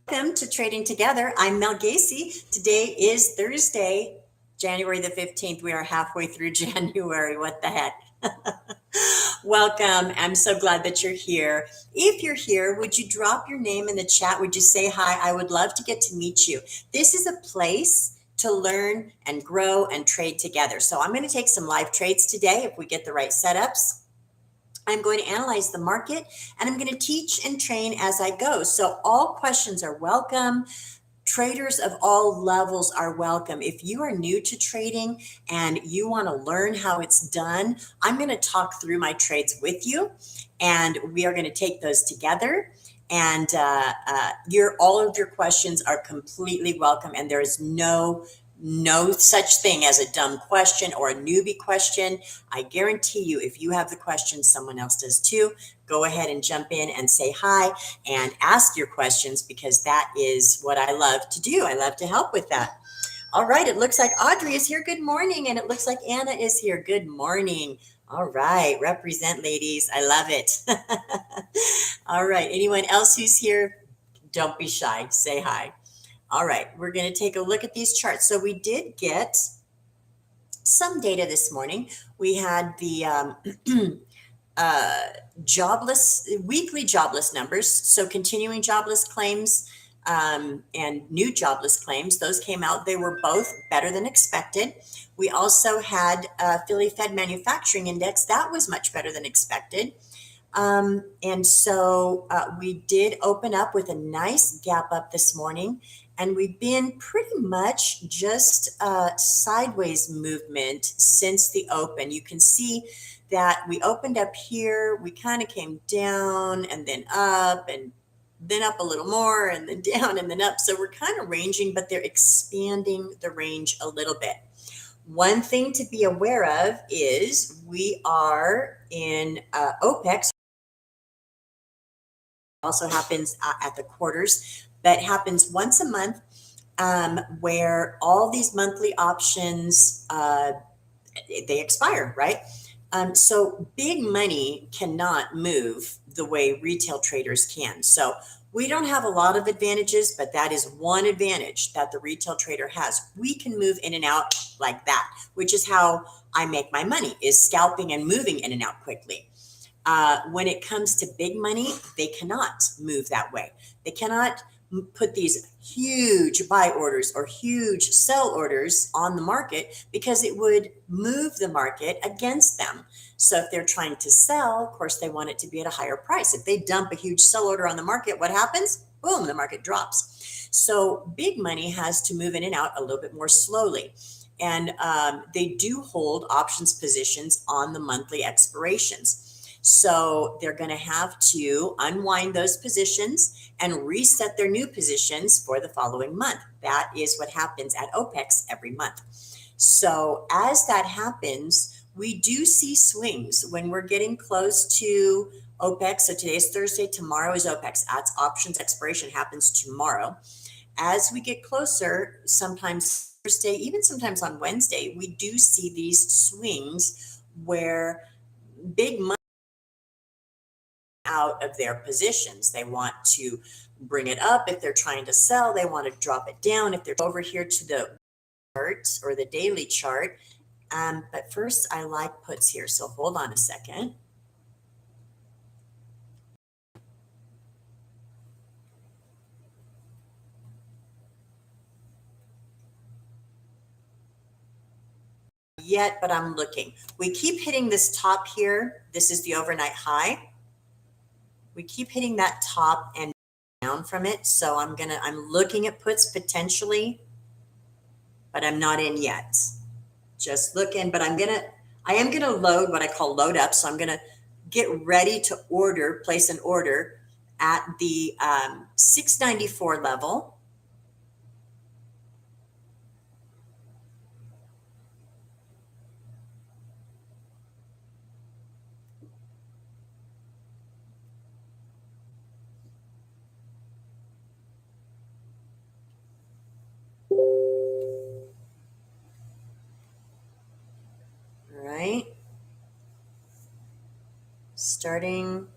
Welcome to Trading Together. I'm Mel Gacee. Today is Thursday, January the 15th. We are halfway through January. What the heck? Welcome. I'm so glad that you're here. If you're here, would you drop your name in the chat? Would you say hi? I would love to get to meet you. This is a place to learn and grow and trade together. So I'm going to take some live trades today if we get the right setups. I'm going to analyze the market and I'm going to teach and train as I go. So all questions are welcome. Traders of all levels are welcome. If you are new to trading and you want to learn how it's done, I'm going to talk through my trades with you and we are going to take those together. And all of your questions are completely welcome, and there is no such thing as a dumb question or a newbie question. I guarantee you, if you have the question, someone else does too. Go ahead and jump in and say hi and ask your questions, because that is what I love to do. I love to help with that. All right, it looks like Audrey is here. Good morning. And it looks like Anna is here. Good morning. All right, represent, ladies. I love it. All right, anyone else who's here, don't be shy. Say hi. All right, we're going to take a look at these charts. So we did get some data this morning. We had the weekly jobless numbers. So continuing jobless claims and new jobless claims, those came out. They were both better than expected. We also had Philly Fed Manufacturing Index. That was much better than expected. And so we did open up with a nice gap up this morning, and we've been pretty much just sideways movement since the open. You can see that we opened up here, we kind of came down and then up and then up a little more and then down and then up. So we're kind of ranging, but they're expanding the range a little bit. One thing to be aware of is we are in OPEX. Also happens at the quarters, that happens once a month, where all these monthly options they expire, right? So big money cannot move the way retail traders can. So we don't have a lot of advantages, but that is one advantage that the retail trader has. We can move in and out like that, which is how I make my money, is scalping and moving in and out quickly. When it comes to big money, they cannot move that way. They cannot put these huge buy orders or huge sell orders on the market, because it would move the market against them. So if they're trying to sell, of course, they want it to be at a higher price. If they dump a huge sell order on the market, what happens? Boom, the market drops. So big money has to move in and out a little bit more slowly. And they do hold options positions on the monthly expirations. So they're going to have to unwind those positions and reset their new positions for the following month. That is what happens at OPEX every month. So as that happens, we do see swings when we're getting close to OPEX. So today's Thursday, tomorrow is OPEX. That's options expiration, happens tomorrow. As we get closer, sometimes Thursday, even sometimes on Wednesday, we do see these swings where big money out of their positions. They want to bring it up. If they're trying to sell, they want to drop it down. If they're over here to the chart or the daily chart. But first, I like puts here. So hold on a second. Yet, but I'm looking. We keep hitting this top here. This is the overnight high. We keep hitting that top and down from it. So I'm looking at puts potentially, but I'm not in yet. Just looking, but I am gonna load what I call load up. So I'm gonna get ready to place an order at the 694 level. All right. Starting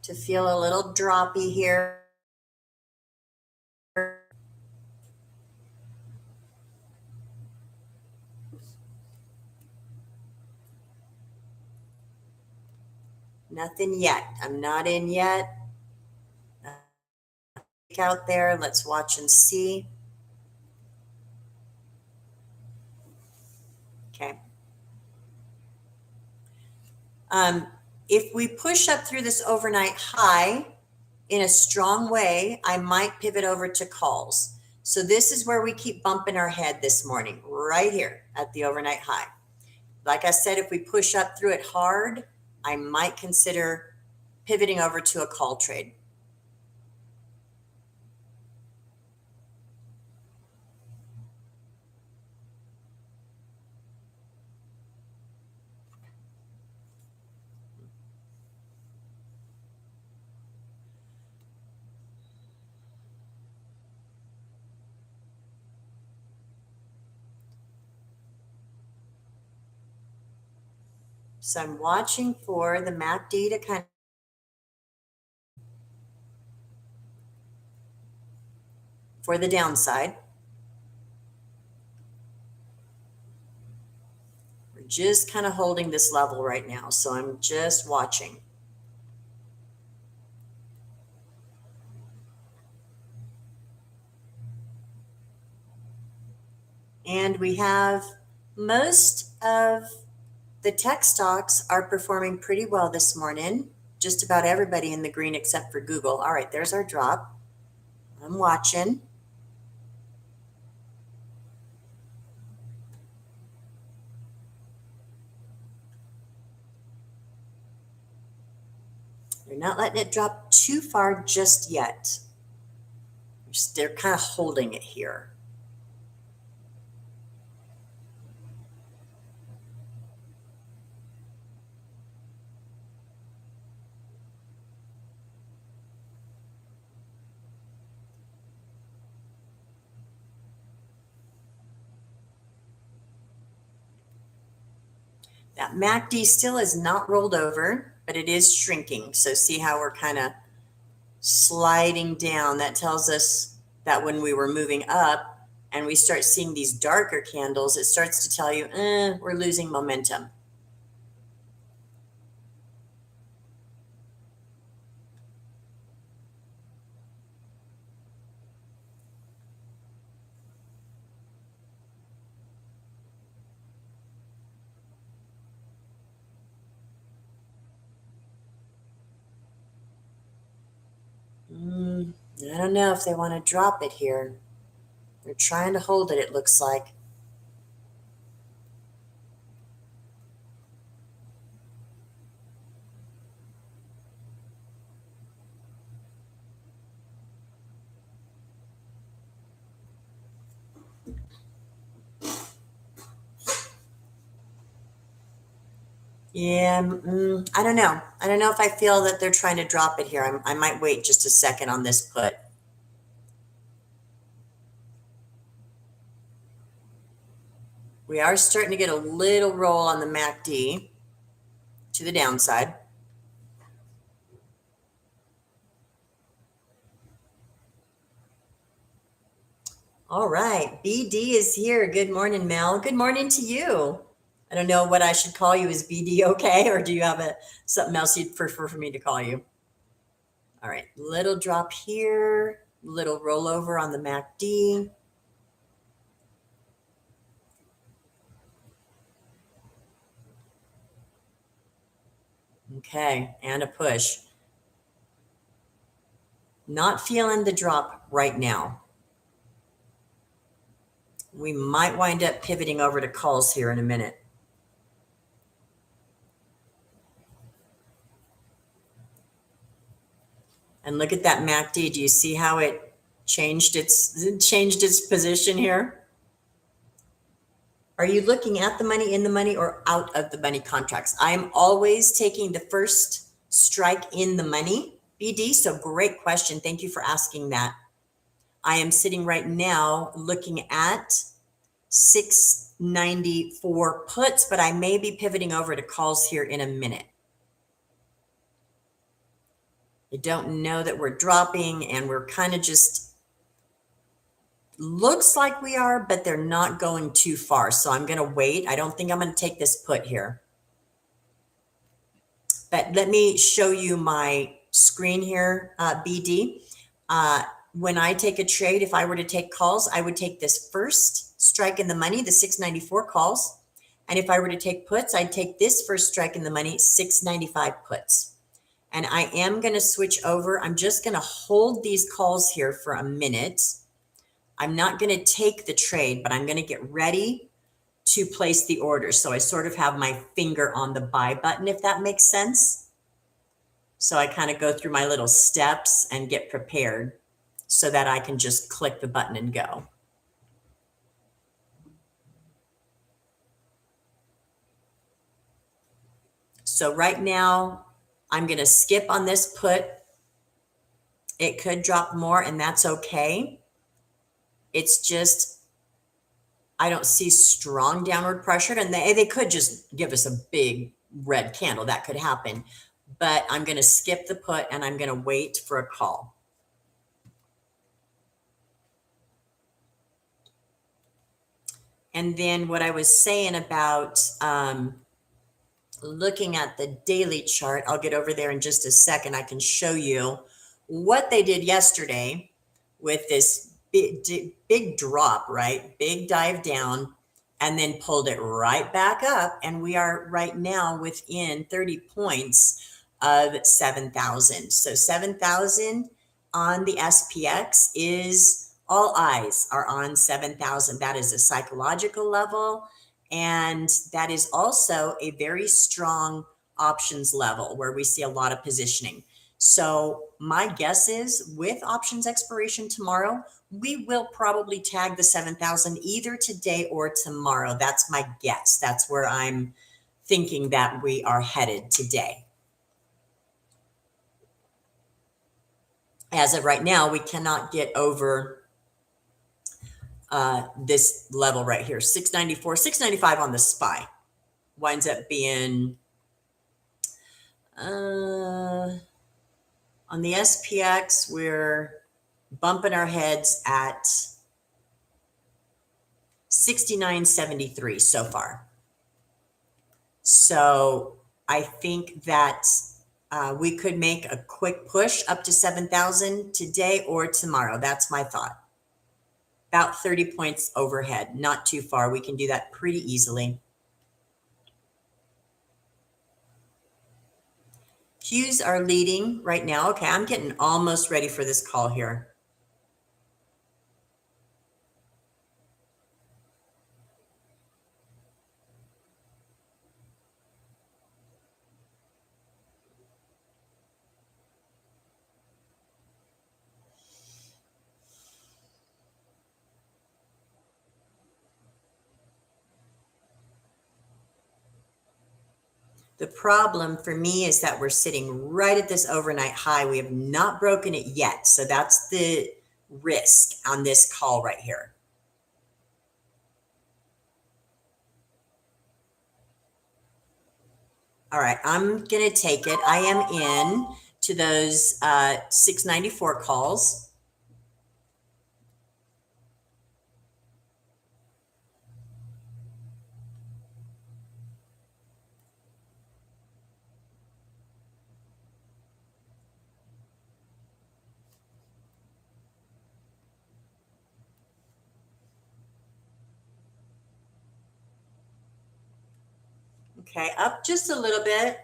to feel a little droppy here. Nothing yet. I'm not in yet. Out there. Let's watch and see. Okay. If we push up through this overnight high in a strong way, I might pivot over to calls. So this is where we keep bumping our head this morning, right here at the overnight high. Like I said, if we push up through it hard, I might consider pivoting over to a call trade. So I'm watching for the MACD to kind of for the downside. We're just kind of holding this level right now. So I'm just watching. And we have most of the tech stocks are performing pretty well this morning. Just about everybody in the green except for Google. All right, there's our drop. I'm watching. They're not letting it drop too far just yet. They're kind of holding it here. That MACD still is not rolled over, but it is shrinking. So see how we're kind of sliding down. That tells us that when we were moving up and we start seeing these darker candles, it starts to tell you, we're losing momentum. I don't know if they want to drop it here. They're trying to hold it, it looks like. Yeah, I don't know. I don't know if I feel that they're trying to drop it here. I might wait just a second on this put. We are starting to get a little roll on the MACD to the downside. All right, BD is here. Good morning, Mel. Good morning to you. I don't know what I should call you. Is BD okay, or do you have something else you'd prefer for me to call you? All right, little drop here, little rollover on the MACD. Okay, and a push. Not feeling the drop right now. We might wind up pivoting over to calls here in a minute. And look at that MACD. Do you see how it changed its position here? Are you looking at the money, in the money, or out of the money contracts? I am always taking the first strike in the money, BD. So great question. Thank you for asking that. I am sitting right now looking at 694 puts, but I may be pivoting over to calls here in a minute. I don't know that we're dropping, and we're kind of just looks like we are, but they're not going too far. So I'm going to wait. I don't think I'm going to take this put here. But let me show you my screen here, BD. When I take a trade, if I were to take calls, I would take this first strike in the money, the 694 calls. And if I were to take puts, I'd take this first strike in the money, 695 puts. And I am going to switch over. I'm just going to hold these calls here for a minute. I'm not going to take the trade, but I'm going to get ready to place the order. So I sort of have my finger on the buy button, if that makes sense. So I kind of go through my little steps and get prepared so that I can just click the button and go. So right now, I'm going to skip on this put. It could drop more, and that's okay. It's just, I don't see strong downward pressure, and they could just give us a big red candle. That could happen. But I'm going to skip the put, and I'm going to wait for a call. And then what I was saying about looking at the daily chart, I'll get over there in just a second. I can show you what they did yesterday with this big drop, right? Big dive down, and then pulled it right back up. And we are right now within 30 points of 7,000. So 7,000 on the SPX is, all eyes are on 7,000. That is a psychological level. And that is also a very strong options level where we see a lot of positioning. So my guess is with options expiration tomorrow, we will probably tag the 7,000 either today or tomorrow. That's my guess. That's where I'm thinking that we are headed today. As of right now, we cannot get over this level right here, 694, 695 on the SPY. Winds up being on the SPX, we're bumping our heads at 69.73 so far. So I think that we could make a quick push up to 7,000 today or tomorrow. That's my thought. About 30 points overhead, not too far. We can do that pretty easily. Qs are leading right now. Okay, I'm getting almost ready for this call here. The problem for me is that we're sitting right at this overnight high. We have not broken it yet. So that's the risk on this call right here. All right, I'm going to take it. I am in to those 694 calls. Okay, up just a little bit.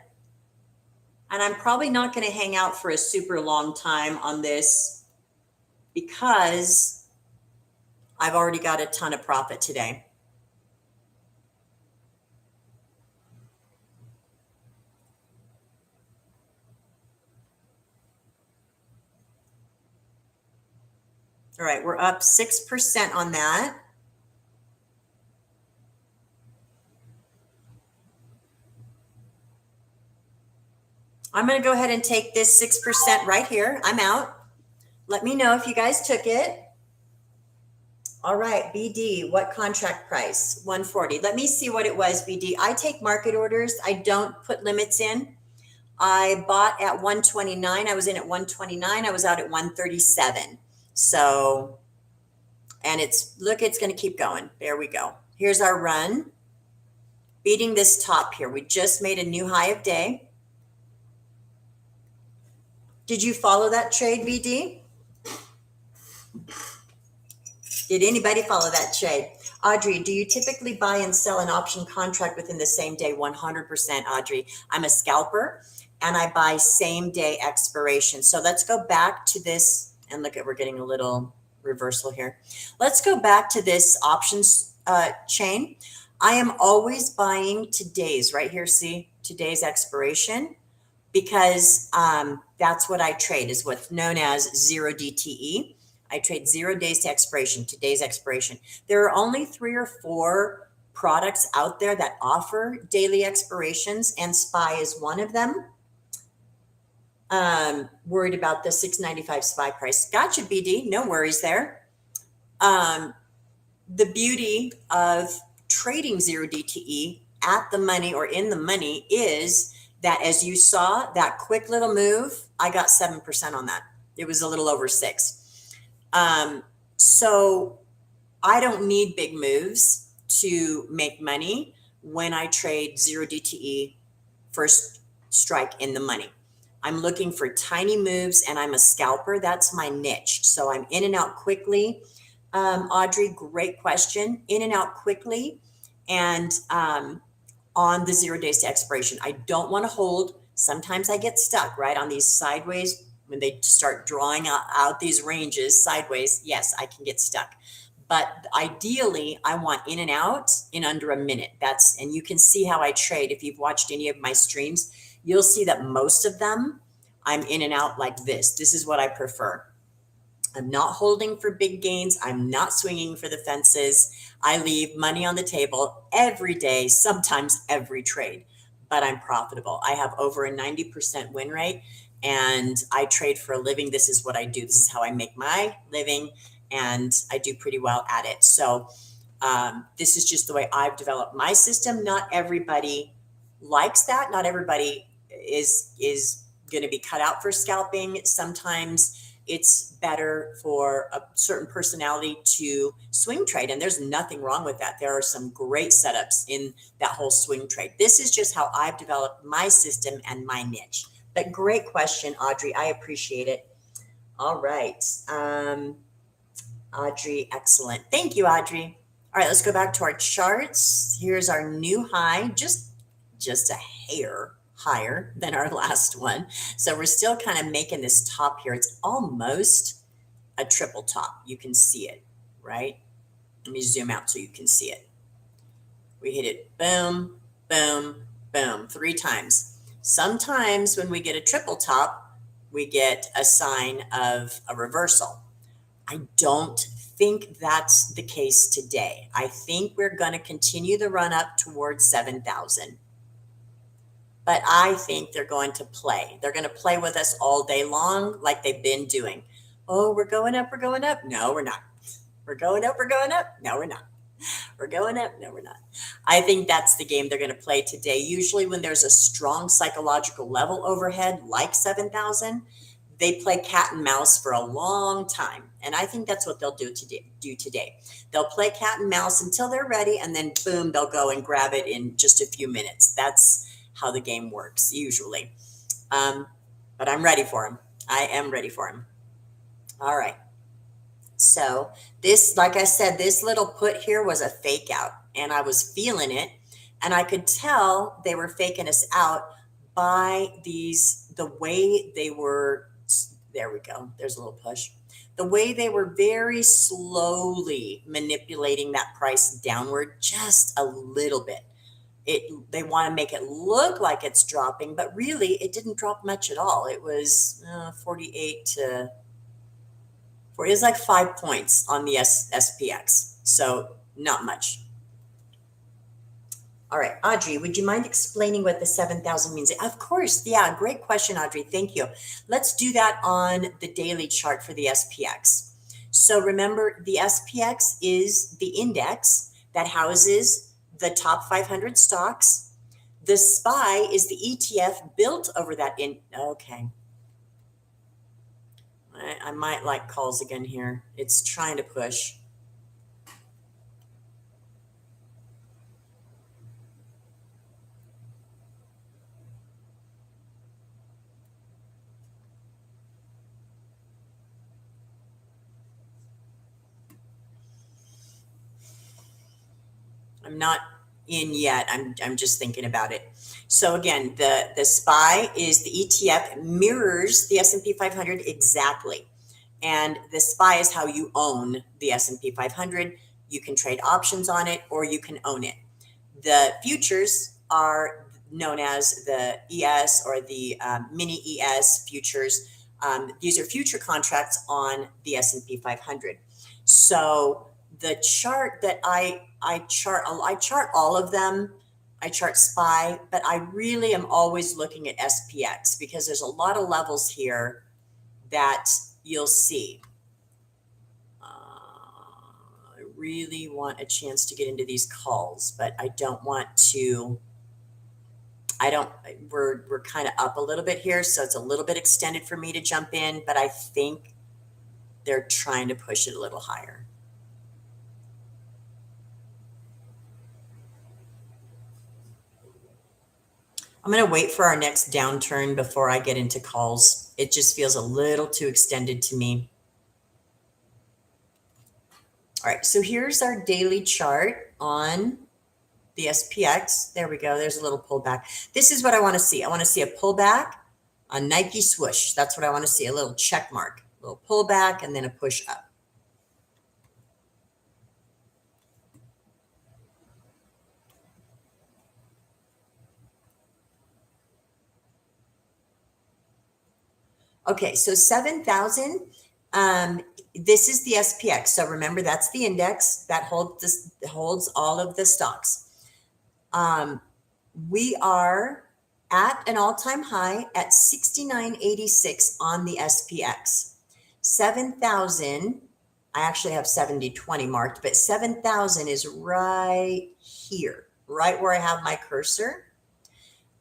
And I'm probably not going to hang out for a super long time on this because I've already got a ton of profit today. All right, we're up 6% on that. I'm going to go ahead and take this 6% right here. I'm out. Let me know if you guys took it. All right, BD, what contract price? 140. Let me see what it was, BD. I take market orders. I don't put limits in. I bought at 129. I was in at 129. I was out at 137. So, and it's going to keep going. There we go. Here's our run. Beating this top here. We just made a new high of day. Did you follow that trade, VD? Did anybody follow that trade? Audrey, do you typically buy and sell an option contract within the same day? 100%, Audrey. I'm a scalper and I buy same day expiration. So let's go back to this and look at, we're getting a little reversal here. Let's go back to this options chain. I am always buying today's right here. See today's expiration, because that's what I trade, is what's known as zero DTE. I trade 0 days to expiration, today's expiration. There are only 3 or 4 products out there that offer daily expirations, and SPY is one of them. Worried about the $6.95 SPY price. Gotcha, BD. No worries there. The beauty of trading 0 DTE at the money or in the money is that, as you saw, that quick little move, I got 7% on that. It was a little over 6. So I don't need big moves to make money when I trade 0 DTE first strike in the money. I'm looking for tiny moves and I'm a scalper. That's my niche. So I'm in and out quickly. Audrey, great question. In and out quickly and on the 0 days to expiration. I don't want to hold. Sometimes I get stuck, right, on these sideways. When they start drawing out these ranges sideways, yes, I can get stuck. But ideally, I want in and out in under a minute. And you can see how I trade. If you've watched any of my streams, you'll see that most of them, I'm in and out like this. This is what I prefer. I'm not holding for big gains. I'm not swinging for the fences. I leave money on the table every day, sometimes every trade, but I'm profitable. I have over a 90% win rate and I trade for a living. This is what I do. This is how I make my living and I do pretty well at it. So this is just the way I've developed my system. Not everybody likes that. Not everybody is going to be cut out for scalping. Sometimes it's better for a certain personality to swing trade. And there's nothing wrong with that. There are some great setups in that whole swing trade. This is just how I've developed my system and my niche. But great question, Audrey. I appreciate it. All right. Audrey, excellent. Thank you, Audrey. All right, let's go back to our charts. Here's our new high, just a hair higher than our last one. So we're still kind of making this top here. It's almost a triple top. You can see it, right? Let me zoom out so you can see it. We hit it, boom, boom, boom, 3 times. Sometimes when we get a triple top, we get a sign of a reversal. I don't think that's the case today. I think we're going to continue the run up towards 7,000. But I think they're going to play. They're going to play with us all day long like they've been doing. Oh, we're going up, we're going up. No, we're not. We're going up, we're going up. No, we're not. We're going up. No, we're not. I think that's the game they're going to play today. Usually when there's a strong psychological level overhead like 7,000, they play cat and mouse for a long time. And I think that's what they'll do today. They'll play cat and mouse until they're ready, and then boom, they'll go and grab it in just a few minutes. That's how the game works usually. But I'm ready for him. I am ready for him. All right. So this, like I said, this little put here was a fake out and I was feeling it. And I could tell they were faking us out by the way they were. There we go. There's a little push. The way they were very slowly manipulating that price downward just a little bit. They want to make it look like it's dropping, but really it didn't drop much at all. It was 48 to 40. It was like 5 points on the SPX. So not much. All right, Audrey, would you mind explaining what the 7,000 means? Of course. Yeah, great question, Audrey. Thank you. Let's do that on the daily chart for the SPX. So remember, the SPX is the index that houses the top 500 stocks. The SPY is the ETF built over that. Okay. I might like calls again here. It's trying to push. I'm not in yet. I'm just thinking about it. So again, the SPY is the ETF, mirrors the S&P 500 exactly. And the SPY is how you own the S&P 500. You can trade options on it or you can own it. The futures are known as the ES or the mini ES futures. These are future contracts on the S&P 500. So the chart that I chart all of them. I chart SPY, but I really am always looking at SPX because there's a lot of levels here that you'll see. I really want a chance to get into these calls, but I don't want to. I don't. We're kind of up a little bit here, so it's a little bit extended for me to jump in, but I think they're trying to push it a little higher. I'm going to wait for our next downturn before I get into calls. It just feels a little too extended to me. All right, so here's our daily chart on the SPX. There we go. There's a little pullback. This is what I want to see. I want to see a pullback, a Nike swoosh. That's what I want to see, a little check mark, a little pullback, and then a push up. Okay, so 7,000. This is the SPX. So remember, that's the index that holds all of the stocks. We are at an all-time high at 69.86 on the SPX. 7,000. I actually have 70.20 marked, but 7,000 is right here, right where I have my cursor.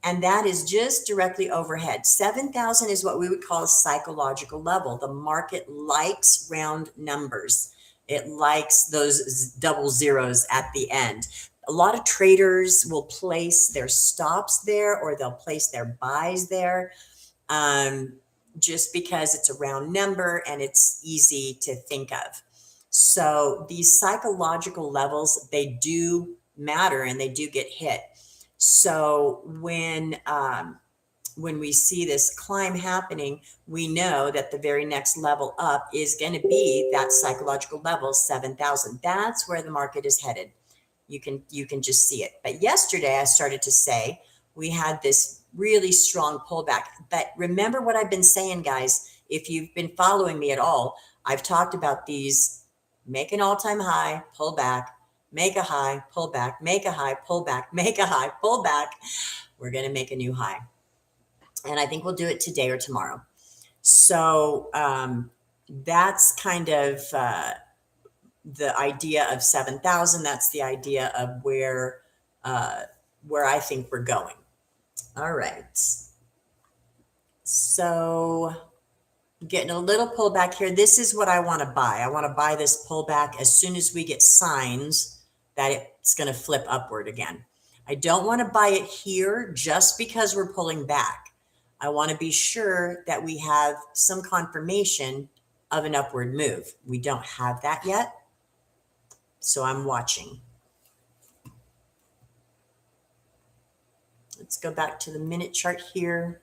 And that is just directly overhead. 7,000 is what we would call a psychological level. The market likes round numbers. It likes those double zeros at the end. A lot of traders will place their stops there or they'll place their buys there just because it's a round number and it's easy to think of. So these psychological levels, they do matter and they do get hit. So when we see this climb happening, we know that the very next level up is going to be that psychological level, 7,000. That's where the market is headed. You can just see it. But yesterday I started to say we had this really strong pullback. But remember what I've been saying, guys. If you've been following me at all, I've talked about these: make an all-time high, pull back, make a high, pull back, make a high, pull back, make a high, pull back. We're going to make a new high. And I think we'll do it today or tomorrow. So that's kind of the idea of 7,000. That's the idea of where I think we're going. All right. So getting a little pullback here. This is what I want to buy. I want to buy this pullback as soon as we get signs that it's going to flip upward again. I don't want to buy it here just because we're pulling back. I want to be sure that we have some confirmation of an upward move. We don't have that yet, so I'm watching. Let's go back to the minute chart here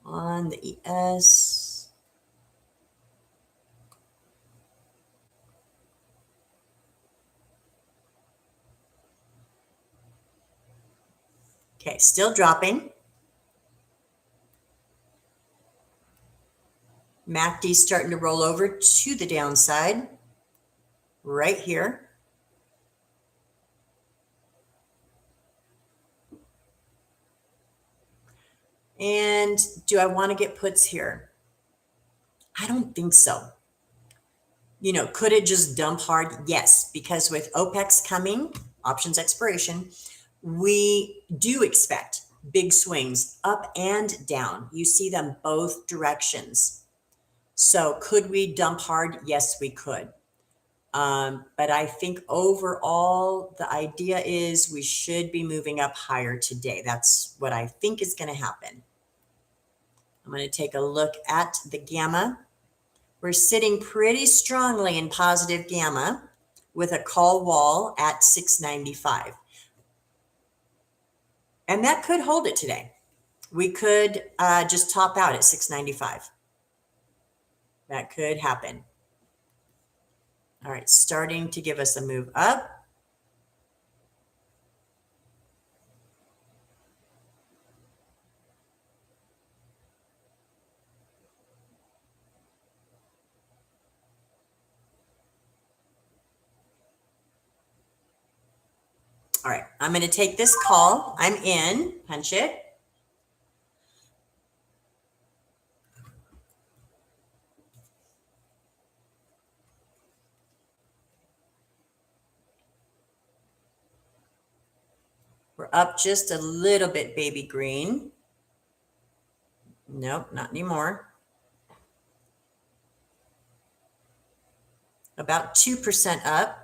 on the ES. Okay, still dropping. MACD starting to roll over to the downside right here. And do I want to get puts here? I don't think so. Could it just dump hard? Yes, because with OPEX coming, options expiration, we do expect big swings up and down. You see them both directions. So could we dump hard? Yes, we could. But I think overall, the idea is we should be moving up higher today. That's what I think is going to happen. I'm going to take a look at the gamma. We're sitting pretty strongly in positive gamma. with a call wall at 695. And that could hold it today. We could just top out at 695. That could happen. All right, starting to give us a move up. All right, I'm going to take this call. I'm in. Punch it. We're up just a little bit, baby green. Nope, not anymore. About 2% up.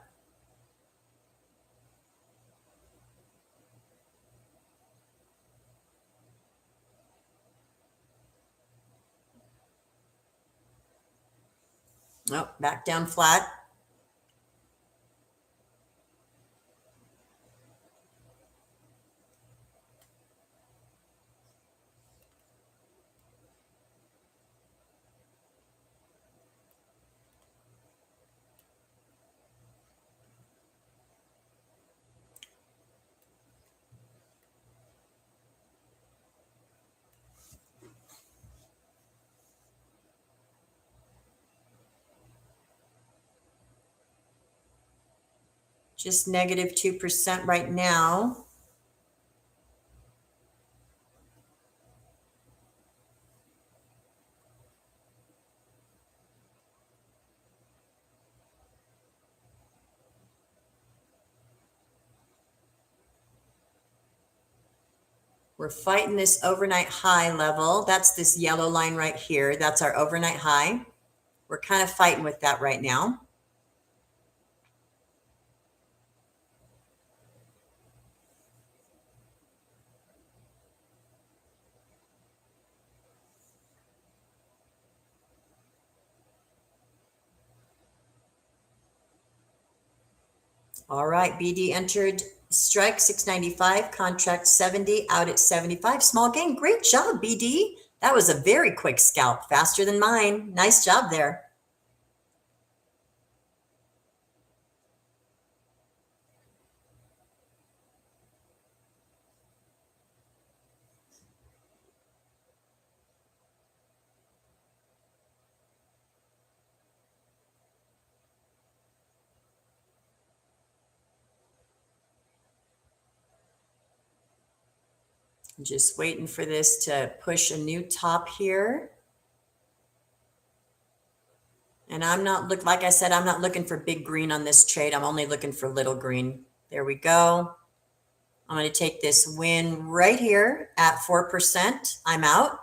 Nope, back down flat. Just negative 2% right now. We're fighting this overnight high level. That's this yellow line right here. That's our overnight high. We're kind of fighting with that right now. All right, BD entered strike 695, contract 70, out at 75. Small gain. Great job, BD. That was a very quick scalp, faster than mine. Nice job there. Just waiting for this to push a new top here. And I'm not like I said, I'm not looking for big green on this trade. I'm only looking for little green. There we go. I'm going to take this win right here at 4%. I'm out.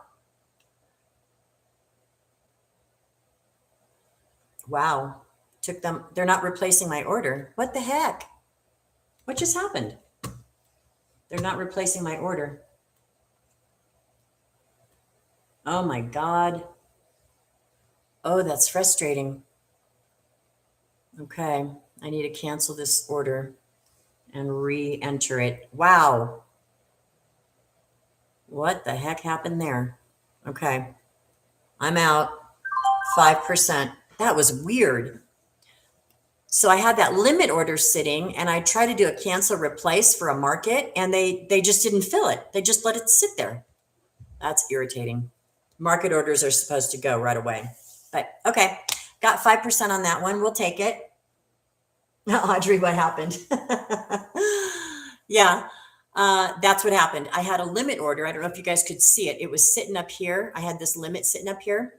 Wow. Took them. They're not replacing my order. What the heck? What just happened? They're not replacing my order. Oh my God. Oh, that's frustrating. Okay. I need to cancel this order and re-enter it. Wow. What the heck happened there? Okay. I'm out 5%. That was weird. So I had that limit order sitting and I tried to do a cancel replace for a market and they just didn't fill it. They just let it sit there. That's irritating. Market orders are supposed to go right away. But okay, got 5% on that one. We'll take it. Audrey, what happened? Yeah, that's what happened. I had a limit order. I don't know if you guys could see it. It was sitting up here. I had this limit sitting up here.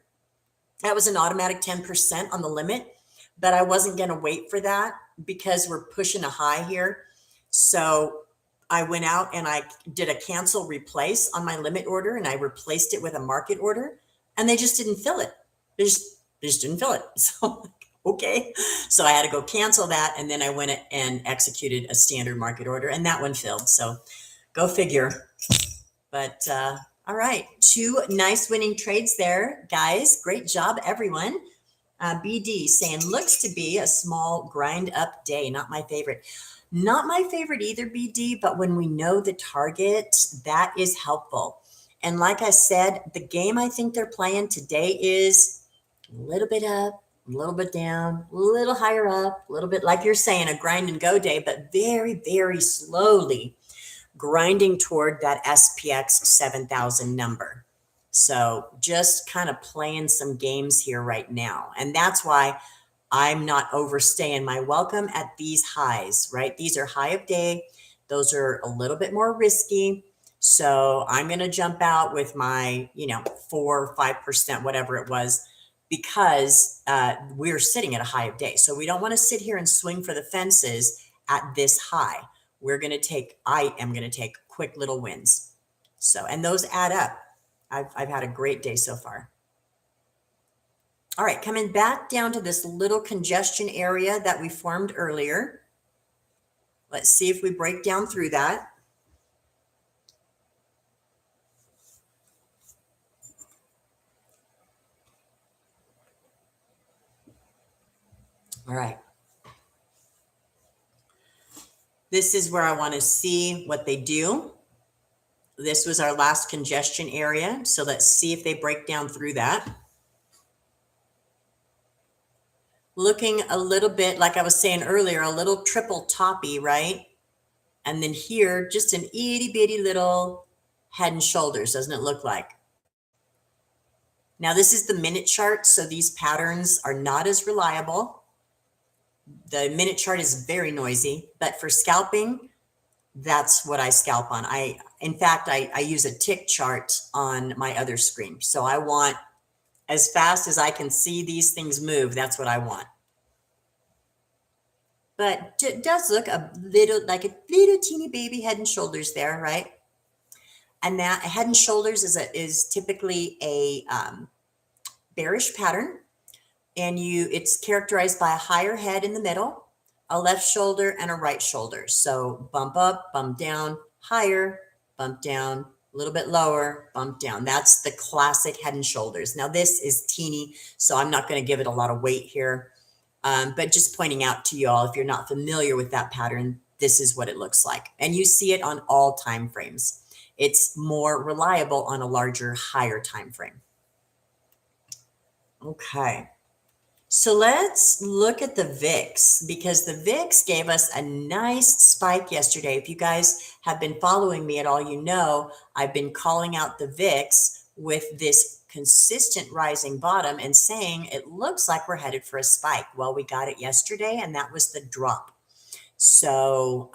That was an automatic 10% on the limit, but I wasn't going to wait for that because we're pushing a high here. So I went out and I did a cancel replace on my limit order and I replaced it with a market order and they just didn't fill it. They just didn't fill it. So, okay. So I had to go cancel that. And then I went and executed a standard market order and that one filled. So go figure. But, all right. 2 nice winning trades there, guys. Great job, everyone. BD saying, looks to be a small grind up day. Not my favorite. Not my favorite either, BD, but when we know the target, that is helpful. And like I said, the game I think they're playing today is a little bit up, a little bit down, a little higher up, a little bit like you're saying, a grind and go day, but very, very slowly grinding toward that SPX 7,000 number. So just kind of playing some games here right now. And that's why I'm not overstaying my welcome at these highs, right? These are high of day. Those are a little bit more risky. So I'm going to jump out with my, 4 or 5%, whatever it was, because we're sitting at a high of day. So we don't want to sit here and swing for the fences at this high. I am going to take quick little wins. So, and those add up. I've had a great day so far. All right, coming back down to this little congestion area that we formed earlier. Let's see if we break down through that. All right. This is where I want to see what they do. This was our last congestion area. So let's see if they break down through that. Looking a little bit, like I was saying earlier, a little triple toppy, right? And then here, just an itty bitty little head and shoulders, doesn't it look like? Now this is the minute chart, so these patterns are not as reliable. The minute chart is very noisy, but for scalping, that's what I scalp on. In fact, I use a tick chart on my other screen. So I want, as fast as I can see these things move, that's what I want. But it does look a little like a little teeny baby head and shoulders there, right? And that head and shoulders is typically a bearish pattern, and it's characterized by a higher head in the middle, a left shoulder, and a right shoulder. So bump up, bump down, higher, bump down, a little bit lower, bump down. That's the classic head and shoulders. Now this is teeny, so I'm not going to give it a lot of weight here. But just pointing out to you all, if you're not familiar with that pattern, this is what it looks like. And you see it on all time frames. It's more reliable on a larger, higher time frame. Okay. So let's look at the VIX, because the VIX gave us a nice spike yesterday. If you guys have been following me at all, you know I've been calling out the VIX with this consistent rising bottom and saying it looks like we're headed for a spike. Well, we got it yesterday, and that was the drop. So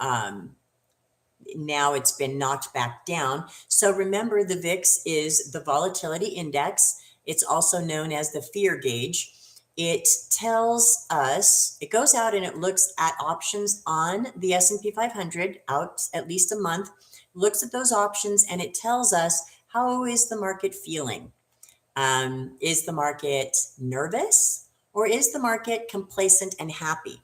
now it's been knocked back down. So remember, the VIX is the volatility index. It's also known as the fear gauge. It tells us, it goes out and it looks at options on the S&P 500 out at least a month, looks at those options, and it tells us, how is the market feeling? Is the market nervous, or is the market complacent and happy?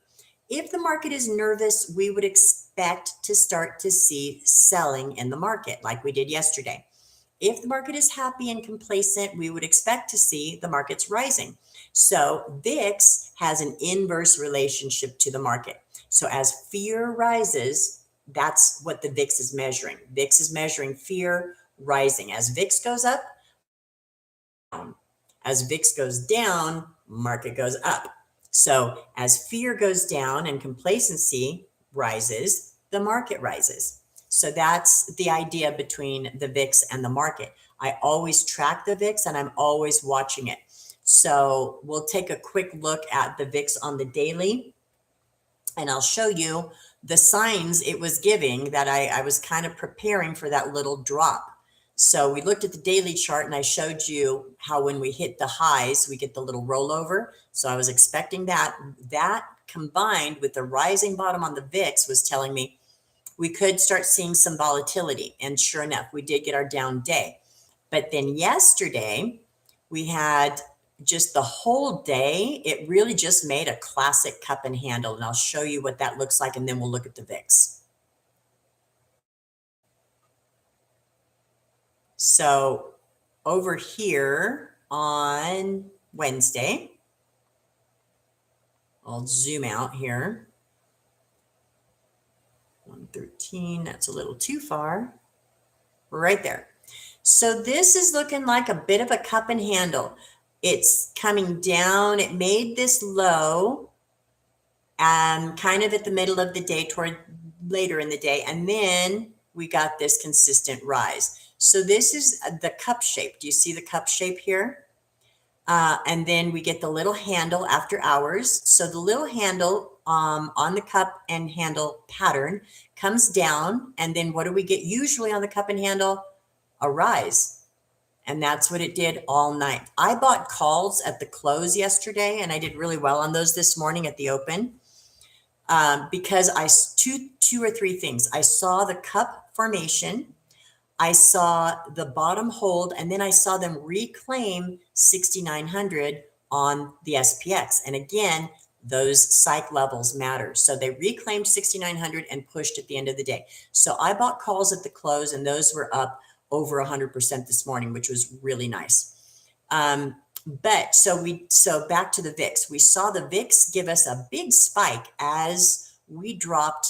If the market is nervous, we would expect to start to see selling in the market like we did yesterday. If the market is happy and complacent, we would expect to see the markets rising. So VIX has an inverse relationship to the market. So as fear rises, that's what the VIX is measuring. VIX is measuring fear rising. As VIX goes up, down. As VIX goes down, market goes up. So as fear goes down and complacency rises, the market rises. So that's the idea between the VIX and the market. I always track the VIX and I'm always watching it. So we'll take a quick look at the VIX on the daily, and I'll show you the signs it was giving that I was kind of preparing for that little drop. So we looked at the daily chart and I showed you how when we hit the highs, we get the little rollover. So I was expecting that. That combined with the rising bottom on the VIX was telling me we could start seeing some volatility. And sure enough, we did get our down day. But then yesterday, we had just the whole day, it really just made a classic cup and handle. And I'll show you what that looks like, and then we'll look at the VIX. So over here on Wednesday, I'll zoom out here. 113, that's a little too far. Right there. So this is looking like a bit of a cup and handle. It's coming down. It made this low kind of at the middle of the day toward later in the day. And then we got this consistent rise. So this is the cup shape. Do you see the cup shape here? And then we get the little handle after hours. So the little handle on the cup and handle pattern comes down. And then what do we get usually on the cup and handle? A rise. And that's what it did all night. I bought calls at the close yesterday, and I did really well on those this morning at the open because two or three things. I saw the cup formation. I saw the bottom hold, and then I saw them reclaim 6,900 on the SPX. And again, those psych levels matter. So they reclaimed 6,900 and pushed at the end of the day. So I bought calls at the close, and those were up over 100% this morning, which was really nice. But so back to the VIX. We saw the VIX give us a big spike as we dropped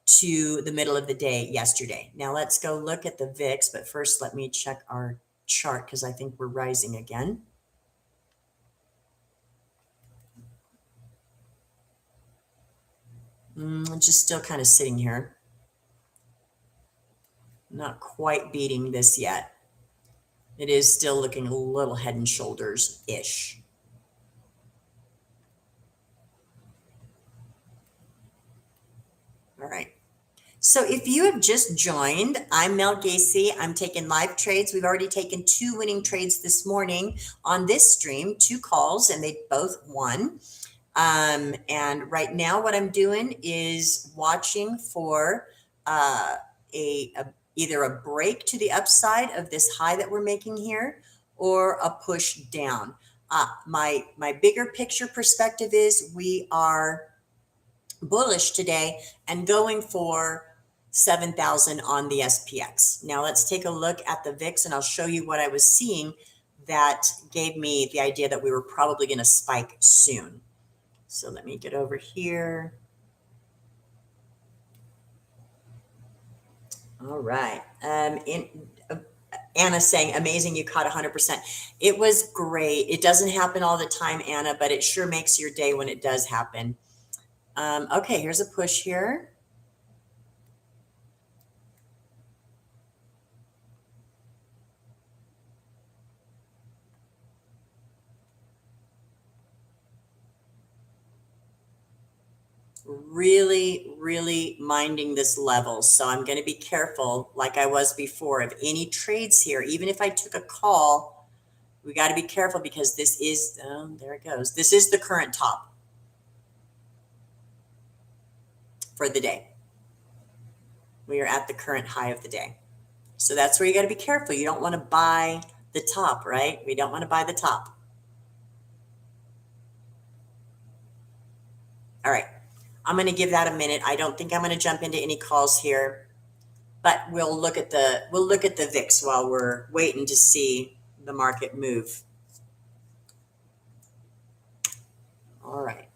to the middle of the day yesterday. Now let's go look at the VIX, but first let me check our chart because I think we're rising again. Just still kind of sitting here. Not quite beating this yet. It is still looking a little head and shoulders-ish. All right. So if you have just joined, I'm Mel Gacee. I'm taking live trades. We've already taken 2 winning trades this morning on this stream, 2 calls, and they both won. And right now what I'm doing is watching for either a break to the upside of this high that we're making here or a push down. My bigger picture perspective is we are bullish today and going for 7,000 on the SPX. Now let's take a look at the VIX and I'll show you what I was seeing that gave me the idea that we were probably going to spike soon. So let me get over here. All right. Anna's saying, amazing, you caught 100%. It was great. It doesn't happen all the time, Anna, but it sure makes your day when it does happen. Okay, here's a push here. Really minding this level. So I'm going to be careful like I was before of any trades here. Even if I took a call, we got to be careful because this is, there it goes. This is the current top for the day. We are at the current high of the day. So that's where you got to be careful. You don't want to buy the top, right? We don't want to buy the top. All right. I'm going to give that a minute. I don't think I'm going to jump into any calls here, but we'll look at the VIX while we're waiting to see the market move. All right,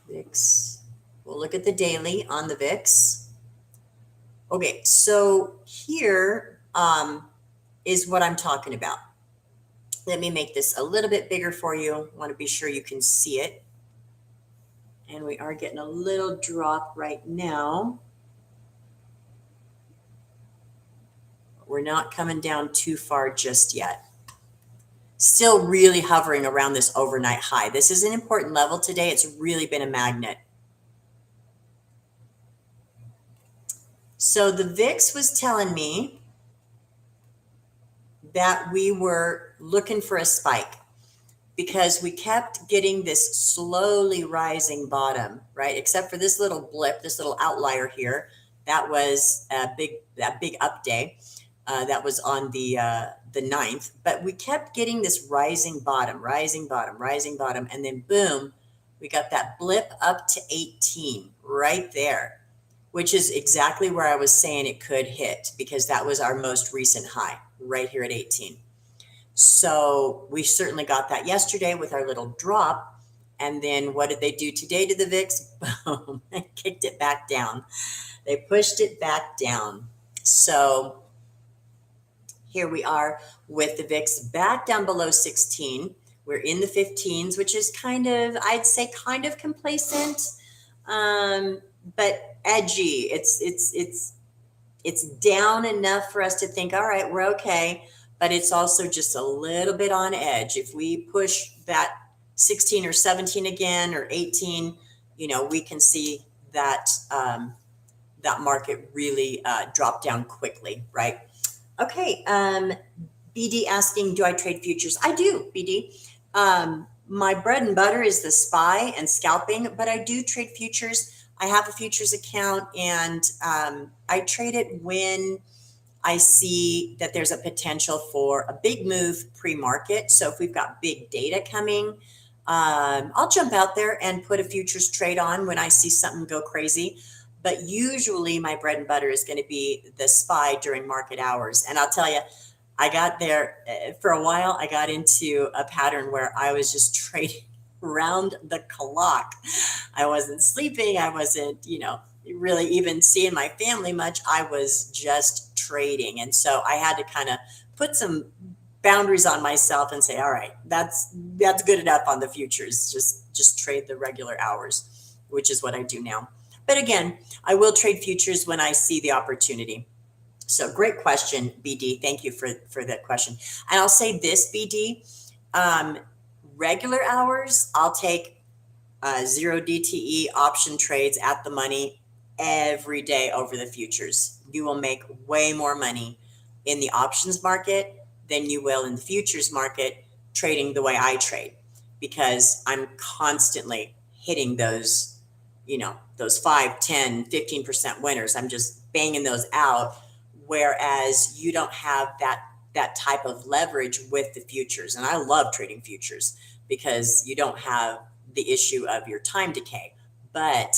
VIX. We'll look at the daily on the VIX. Okay, so here is what I'm talking about. Let me make this a little bit bigger for you. I want to be sure you can see it. And we are getting a little drop right now. We're not coming down too far just yet. Still really hovering around this overnight high. This is an important level today. It's really been a magnet. So the VIX was telling me that we were looking for a spike, because we kept getting this slowly rising bottom, right? Except for this little blip, this little outlier here. That was that big up day. That was on the 9th. But we kept getting this rising bottom, and then boom, we got that blip up to 18 right there, which is exactly where I was saying it could hit, because that was our most recent high right here at 18. So we certainly got that yesterday with our little drop. And then what did they do today to the VIX? Boom, they kicked it back down. They pushed it back down. So here we are with the VIX back down below 16. We're in the 15s, which is kind of, I'd say, kind of complacent, but edgy. It's down enough for us to think, all right, we're okay, but it's also just a little bit on edge. If we push that 16 or 17 again or 18, we can see that that market really drop down quickly, right? Okay, BD asking, do I trade futures? I do, BD. My bread and butter is the SPY and scalping, but I do trade futures. I have a futures account, and I trade it when I see that there's a potential for a big move pre-market. So if we've got big data coming, I'll jump out there and put a futures trade on when I see something go crazy. But usually my bread and butter is going to be the SPY during market hours. And I'll tell you, I got there for a while. I got into a pattern where I was just trading round the clock. I wasn't sleeping. I wasn't, really even seeing my family much. I was just trading. And so I had to kind of put some boundaries on myself and say, all right, that's good enough on the futures. Just trade the regular hours, which is what I do now. But again, I will trade futures when I see the opportunity. So great question, BD. Thank you for that question. And I'll say this, BD, regular hours, I'll take 0 DTE option trades at the money every day over the futures. You will make way more money in the options market than you will in the futures market trading the way I trade, because I'm constantly hitting those, those 5, 10, 15% winners. I'm just banging those out. Whereas you don't have that type of leverage with the futures. And I love trading futures because you don't have the issue of your time decay. But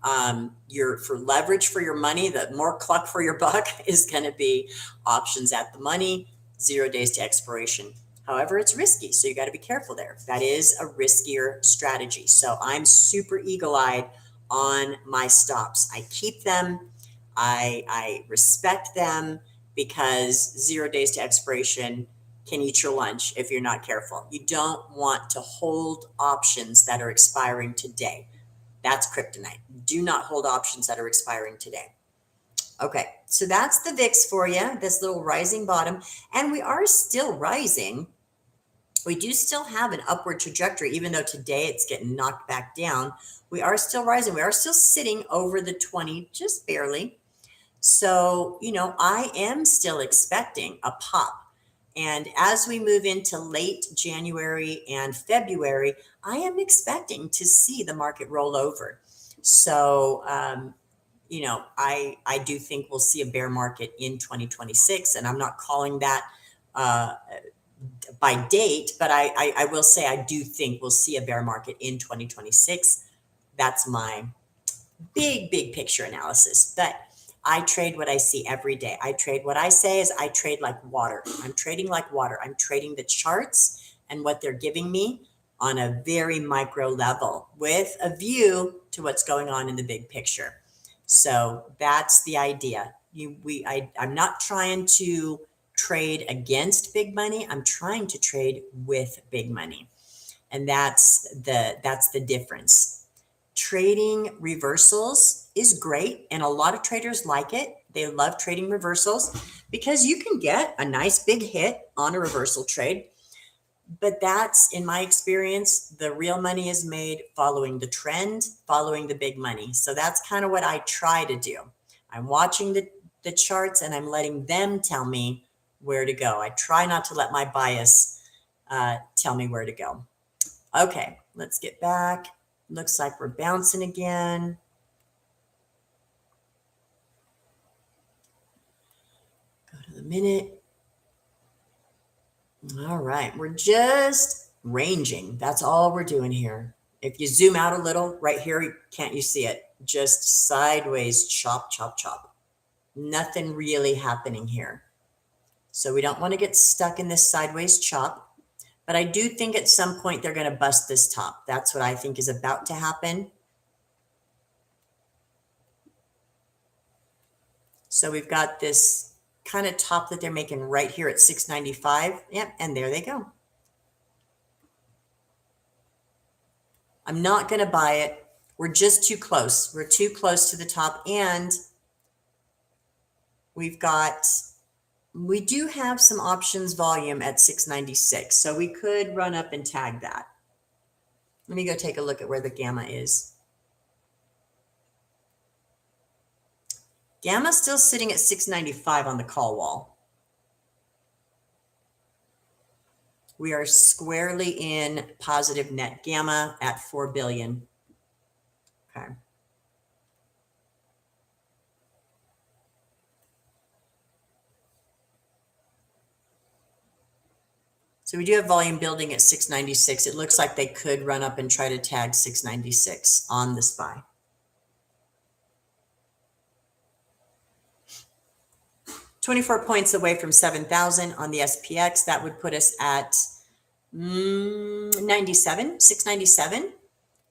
for leverage for your money, the more cluck for your buck is going to be options at the money, 0 days to expiration. However, it's risky, so you got to be careful there. That is a riskier strategy. So I'm super eagle-eyed on my stops. I keep them. I respect them, because 0 days to expiration can eat your lunch if you're not careful. You don't want to hold options that are expiring today. That's kryptonite. Do not hold options that are expiring today. Okay, so that's the VIX for you, this little rising bottom. And we are still rising. We do still have an upward trajectory, even though today it's getting knocked back down. We are still rising. We are still sitting over the 20, just barely. So, I am still expecting a pop. And as we move into late January and February, I am expecting to see the market roll over. So, I do think we'll see a bear market in 2026. And I'm not calling that by date, but I will say I do think we'll see a bear market in 2026. That's my big picture analysis. But I trade what I see every day. I trade what I say is I trade like water. I'm trading like water. I'm trading the charts and what they're giving me on a very micro level with a view to what's going on in the big picture. So that's the idea. I'm not trying to trade against big money. I'm trying to trade with big money. And that's the difference. Trading reversals is great, and a lot of traders like it. They love trading reversals because you can get a nice big hit on a reversal trade. But that's, in my experience, the real money is made following the trend, following the big money. So that's kind of what I try to do. I'm watching the charts and I'm letting them tell me where to go. I try not to let my bias tell me where to go. Okay, let's get back. Looks like we're bouncing again. Go to the minute. All right, we're just ranging. That's all we're doing here. If you zoom out a little, right here, can't you see it? Just sideways chop, chop, chop. Nothing really happening here. So we don't want to get stuck in this sideways chop. But I do think at some point they're going to bust this top. That's what I think is about to happen. So we've got this kind of top that they're making right here at 695. Yep, and there they go. I'm not going to buy it. We're just too close. We're too close to the top, and we do have some options volume at 696. So we could run up and tag that. Let me go take a look at where the gamma is. Gamma's still sitting at 695 on the call wall. We are squarely in positive net gamma at 4 billion. Okay. So we do have volume building at 696. It looks like they could run up and try to tag 696 on the SPY. 24 points away from 7,000 on the SPX. That would put us at 697.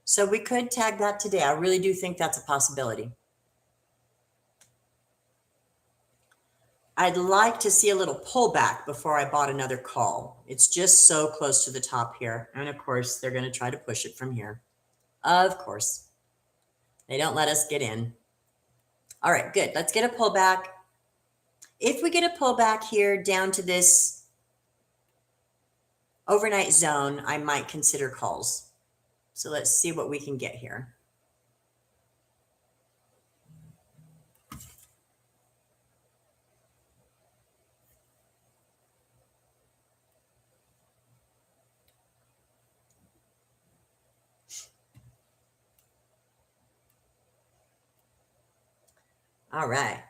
So we could tag that today. I really do think that's a possibility. I'd like to see a little pullback before I bought another call. It's just so close to the top here. And of course, they're going to try to push it from here. Of course. They don't let us get in. All right, good. Let's get a pullback. If we get a pullback here down to this overnight zone, I might consider calls. So let's see what we can get here. All right.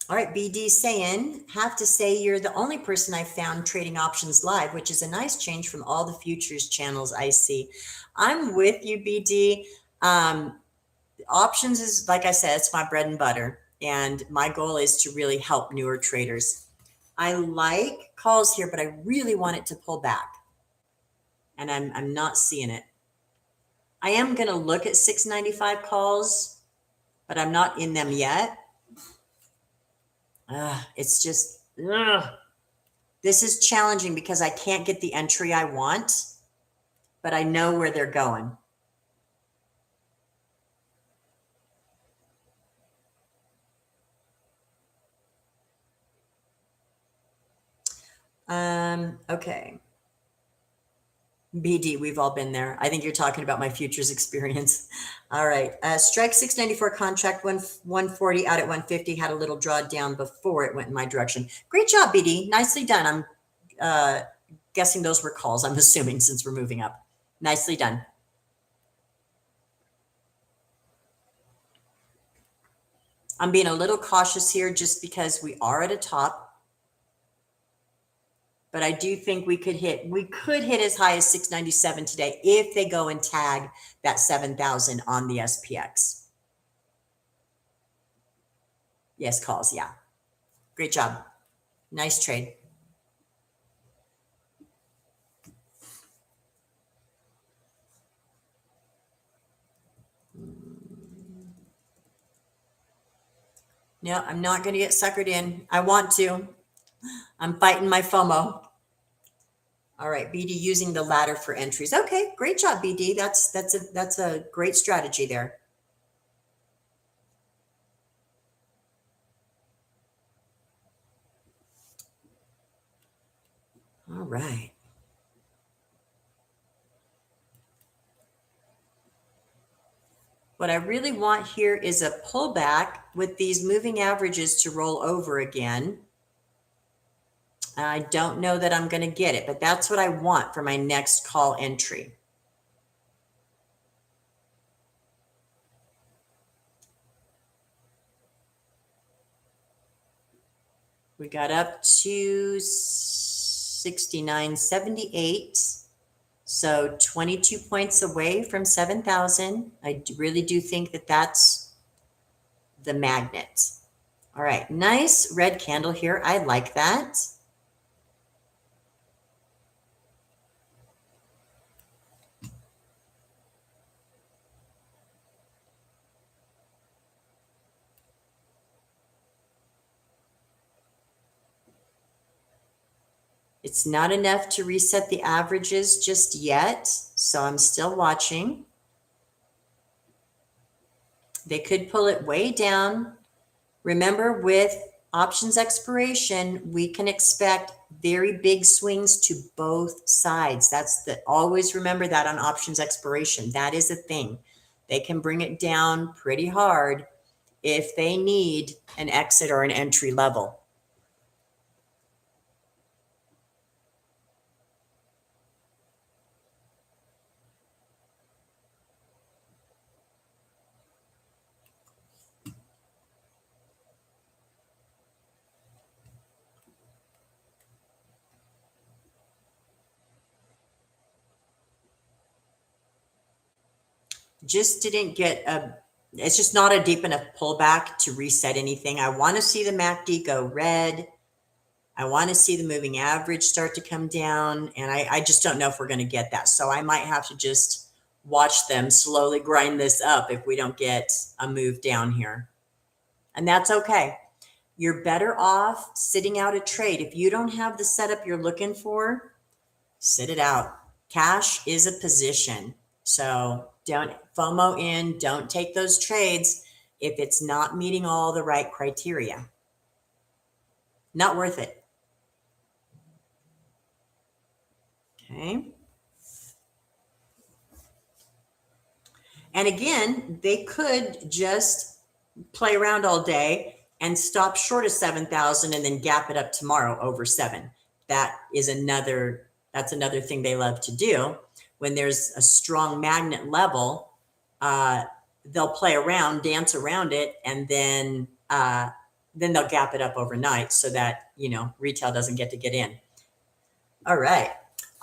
All right, BD saying, have to say you're the only person I've found trading options live, which is a nice change from all the futures channels I see. I'm with you, BD. Options is, like I said, it's my bread and butter. And my goal is to really help newer traders. I like calls here, but I really want it to pull back. And I'm not seeing it. I am going to look at 695 calls, but I'm not in them yet. It's just, this is challenging because I can't get the entry I want, but I know where they're going. Okay. BD, we've all been there. I think you're talking about my futures experience. All right. Strike 694 contract 140 out at 150 had a little drawdown before it went in my direction. Great job, BD. Nicely done. I'm guessing those were calls. I'm assuming since we're moving up. Nicely done. I'm being a little cautious here just because we are at a top. But I do think we could hit as high as 697 today if they go and tag that 7,000 on the SPX. Yes, calls. Yeah. Great job. Nice trade. No, I'm not going to get suckered in. I want to. I'm fighting my FOMO. All right, BD using the ladder for entries. Okay, great job, BD. That's a great strategy there. All right. What I really want here is a pullback with these moving averages to roll over again. I don't know that I'm going to get it, but that's what I want for my next call entry. We got up to 69.78. So 22 points away from 7,000. I really do think that that's the magnet. All right, nice red candle here. I like that. It's not enough to reset the averages just yet, so I'm still watching. They could pull it way down. Remember, with options expiration, we can expect very big swings to both sides. Always remember that on options expiration. That is a thing. They can bring it down pretty hard if they need an exit or an entry level. Just didn't get it's just not a deep enough pullback to reset anything. I want to see the MACD go red. I want to see the moving average start to come down, and I just don't know if we're going to get that. So I might have to just watch them slowly grind this up if we don't get a move down here. And that's okay. You're better off sitting out a trade. If you don't have the setup you're looking for, sit it out. Cash is a position. So don't FOMO in, don't take those trades if it's not meeting all the right criteria. Not worth it. Okay. And again, they could just play around all day and stop short of 7,000 and then gap it up tomorrow over 7. That's another thing they love to do. When there's a strong magnet level, they'll play around, dance around it, and then they'll gap it up overnight so that, retail doesn't get in. All right.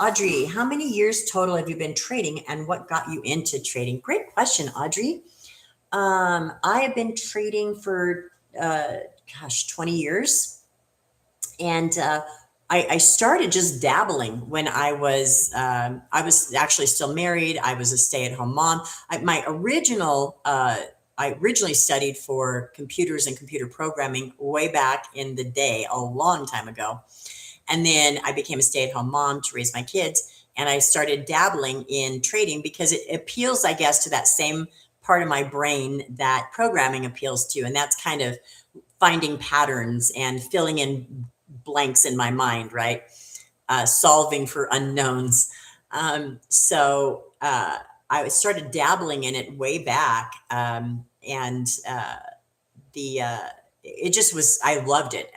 Audrey, how many years total have you been trading and what got you into trading? Great question, Audrey. I have been trading for, 20 years. And I started just dabbling when I was actually still married. I was a stay-at-home mom. I originally studied for computers and computer programming way back in the day, a long time ago. And then I became a stay-at-home mom to raise my kids. And I started dabbling in trading because it appeals, I guess, to that same part of my brain that programming appeals to. And that's kind of finding patterns and filling in blanks in my mind, right? Solving for unknowns. So I started dabbling in it way back. It just was, I loved it,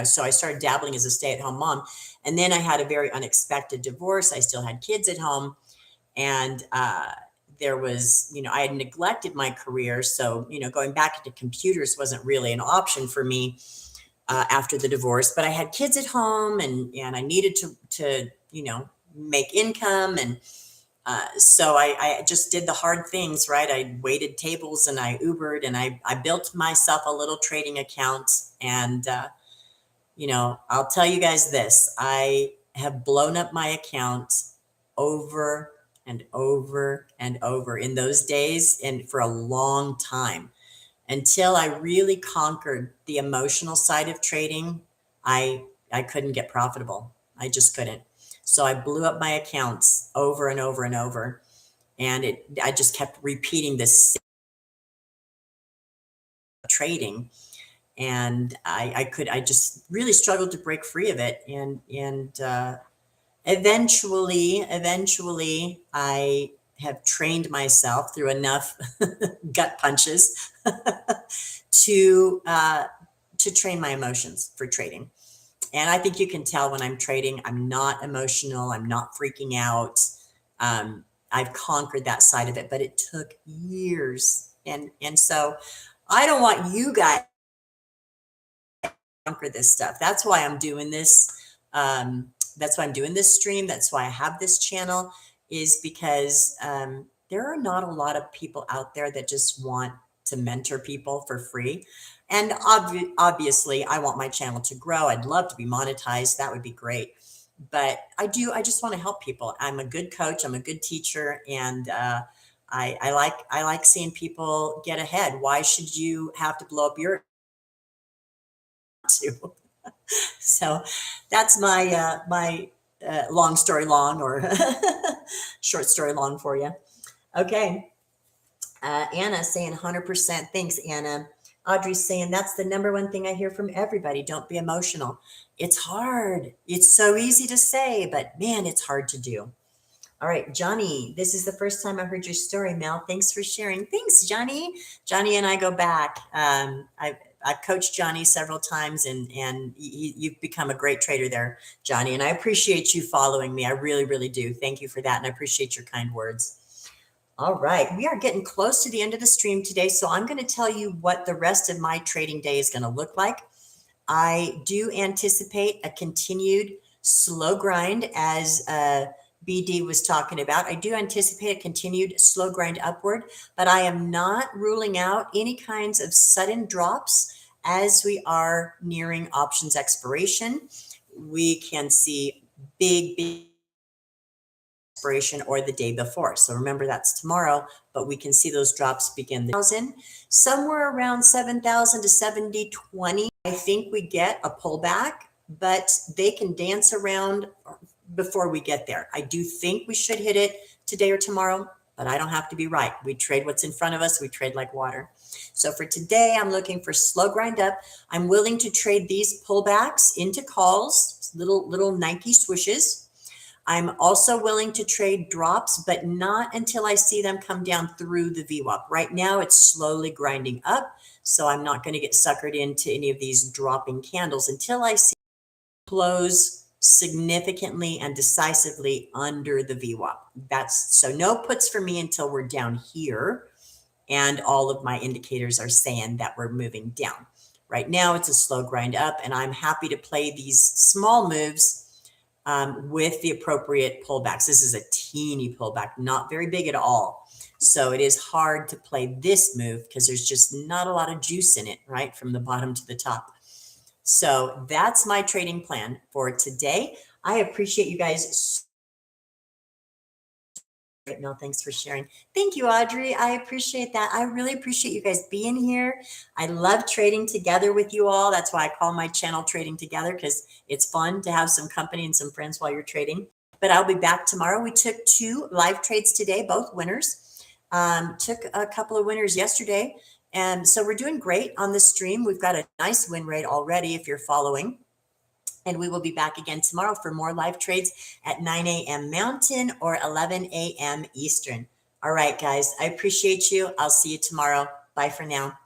so I started dabbling as a stay-at-home mom. And then I had a very unexpected divorce. I still had kids at home. And there was, I had neglected my career. So, going back into computers wasn't really an option for me after the divorce. But I had kids at home and I needed to make income. And so I just did the hard things, right? I waited tables and I Ubered and I built myself a little trading account. And, I'll tell you guys this, I have blown up my account over and over and over in those days and for a long time until I really conquered the emotional side of trading. I couldn't get profitable. I just couldn't. So I blew up my accounts over and over and over. And I just kept repeating this trading. And I just really struggled to break free of it. And eventually I have trained myself through enough gut punches to train my emotions for trading. And I think you can tell when I'm trading, I'm not emotional. I'm not freaking out. I've conquered that side of it, but it took years. And so I don't want you guys to conquer this stuff. That's why I'm doing this. That's why I'm doing this stream. That's why I have this channel, is because there are not a lot of people out there that just want to mentor people for free. And obviously, I want my channel to grow. I'd love to be monetized. That would be great. But I just want to help people. I'm a good coach. I'm a good teacher. And I like seeing people get ahead. Why should you have to blow up your too? So that's my long story long, or short story long for you. Okay. Anna saying 100%. Thanks, Anna. Audrey's saying that's the number one thing I hear from everybody. Don't be emotional. It's hard. It's so easy to say, but man, it's hard to do. All right, Johnny, this is the first time I heard your story, Mel. Thanks for sharing. Thanks, Johnny. Johnny and I go back. I've coached Johnny several times, and you've become a great trader there, Johnny. And I appreciate you following me. I really, really do. Thank you for that, and I appreciate your kind words. All right, we are getting close to the end of the stream today, so I'm going to tell you what the rest of my trading day is going to look like. I do anticipate a continued slow grind, as BD was talking about. I do anticipate a continued slow grind upward, but I am not ruling out any kinds of sudden drops as we are nearing options expiration. We can see big expiration or the day before. So remember, that's tomorrow, but we can see those drops begin somewhere around 7,000 to 70.20. I think we get a pullback, but they can dance around before we get there. I do think we should hit it today or tomorrow, but I don't have to be right. We trade what's in front of us. We trade like water. So for today, I'm looking for slow grind up. I'm willing to trade these pullbacks into calls, little Nike swooshes. I'm also willing to trade drops, but not until I see them come down through the VWAP. Right now, it's slowly grinding up, so I'm not going to get suckered into any of these dropping candles until I see close significantly and decisively under the VWAP. That's so no puts for me until we're down here, and all of my indicators are saying that we're moving down. Right now, it's a slow grind up, and I'm happy to play these small moves with the appropriate pullbacks. This is a teeny pullback, not very big at all. So it is hard to play this move because there's just not a lot of juice in it, right? From the bottom to the top. So that's my trading plan for today. I appreciate you guys. No, thanks for sharing. Thank you, Audrey. I appreciate that. I really appreciate you guys being here. I love trading together with you all. That's why I call my channel Trading Together, because it's fun to have some company and some friends while you're trading. But I'll be back tomorrow. We took 2 live trades today, both winners. Took a couple of winners yesterday. And so we're doing great on this stream. We've got a nice win rate already if you're following. And we will be back again tomorrow for more live trades at 9 a.m. Mountain or 11 a.m. Eastern. All right, guys, I appreciate you. I'll see you tomorrow. Bye for now.